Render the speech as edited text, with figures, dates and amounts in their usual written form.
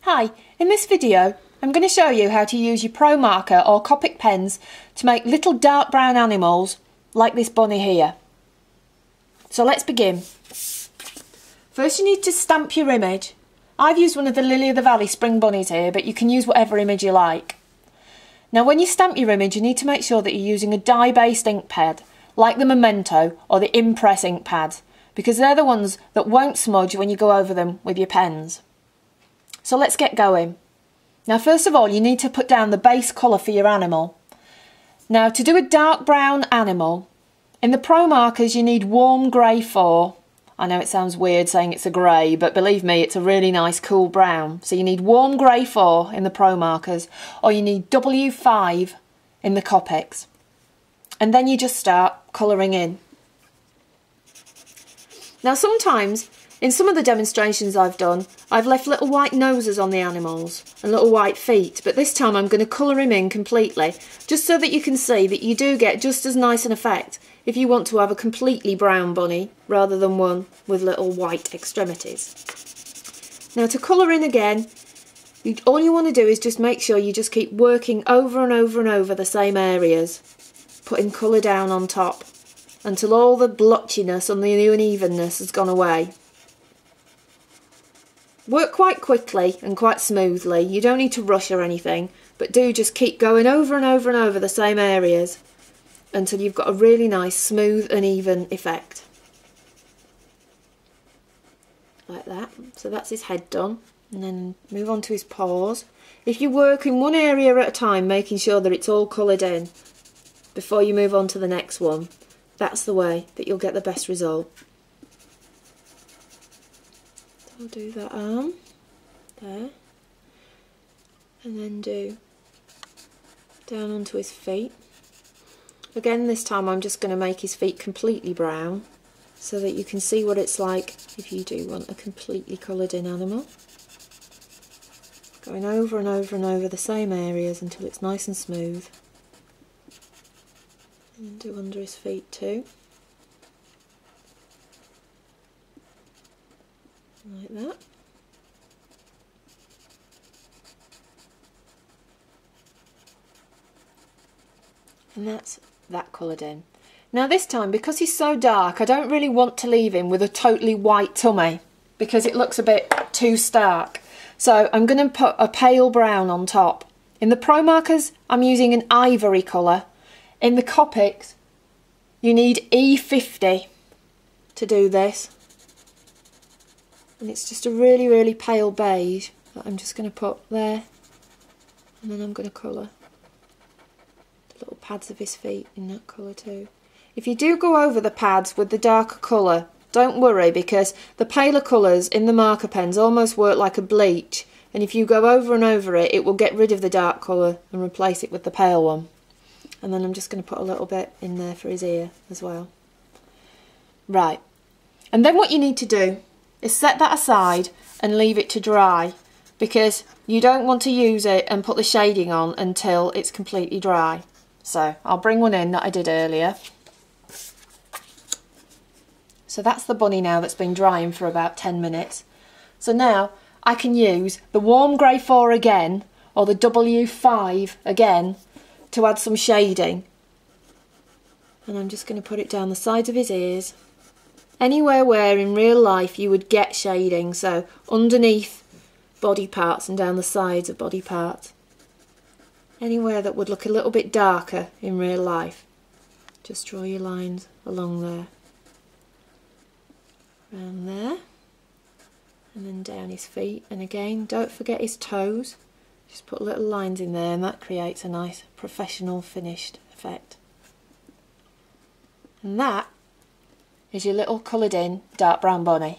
Hi, in this video I'm going to show you how to use your Promarker or Copic pens to make little dark brown animals like this bunny here. So let's begin. First you need to stamp your image. I've used one of the Lily of the Valley spring bunnies here, but you can use whatever image you like. Now when you stamp your image you need to make sure that you're using a dye-based ink pad like the Memento or the Impress ink pads, because they're the ones that won't smudge when you go over them with your pens. So let's get going. Now first of all you need to put down the base colour for your animal. Now to do a dark brown animal, in the Promarkers you need warm grey 4. I know it sounds weird saying it's a grey, but believe me it's a really nice cool brown. So you need warm grey 4 in the Promarkers, or you need W5 in the Copics. And then you just start colouring in. Now sometimes, in some of the demonstrations I've done, I've left little white noses on the animals and little white feet, but this time I'm going to colour him in completely, just so that you can see that you do get just as nice an effect if you want to have a completely brown bunny rather than one with little white extremities. Now to colour in again, all you want to do is just make sure you just keep working over and over and over the same areas, putting colour down on top until all the blotchiness and the unevenness has gone away. Work quite quickly and quite smoothly. You don't need to rush or anything, but do just keep going over and over and over the same areas until you've got a really nice smooth and even effect. Like that. So that's his head done. And then move on to his paws. If you work in one area at a time, making sure that it's all coloured in before you move on to the next one, that's the way that you'll get the best result. I'll do that arm there, and then do down onto his feet. Again, this time I'm just going to make his feet completely brown so that you can see what it's like if you do want a completely coloured in animal. Going over and over and over the same areas until it's nice and smooth. And do under his feet too. Like that. And that's that coloured in. Now this time, because he's so dark, I don't really want to leave him with a totally white tummy because it looks a bit too stark. So I'm going to put a pale brown on top. In the Promarkers I'm using an ivory colour. In the Copics you need E50 to do this. And it's just a really, really pale beige that I'm just going to put there. And then I'm going to colour the little pads of his feet in that colour too. If you do go over the pads with the darker colour, don't worry, because the paler colours in the marker pens almost work like a bleach. And if you go over and over it, it will get rid of the dark colour and replace it with the pale one. And then I'm just going to put a little bit in there for his ear as well. Right. And then what you need to do is set that aside and leave it to dry, because you don't want to use it and put the shading on until it's completely dry. So I'll bring one in that I did earlier. So that's the bunny now that's been drying for about 10 minutes. So now I can use the warm grey 4 again, or the W5 again, to add some shading. And I'm just going to put it down the sides of his ears. Anywhere where in real life you would get shading, so underneath body parts and down the sides of body parts. Anywhere that would look a little bit darker in real life, just draw your lines along there. Around there. And then down his feet. And again, don't forget his toes. Just put little lines in there and that creates a nice professional finished effect. And that is your little coloured in dark brown bunny.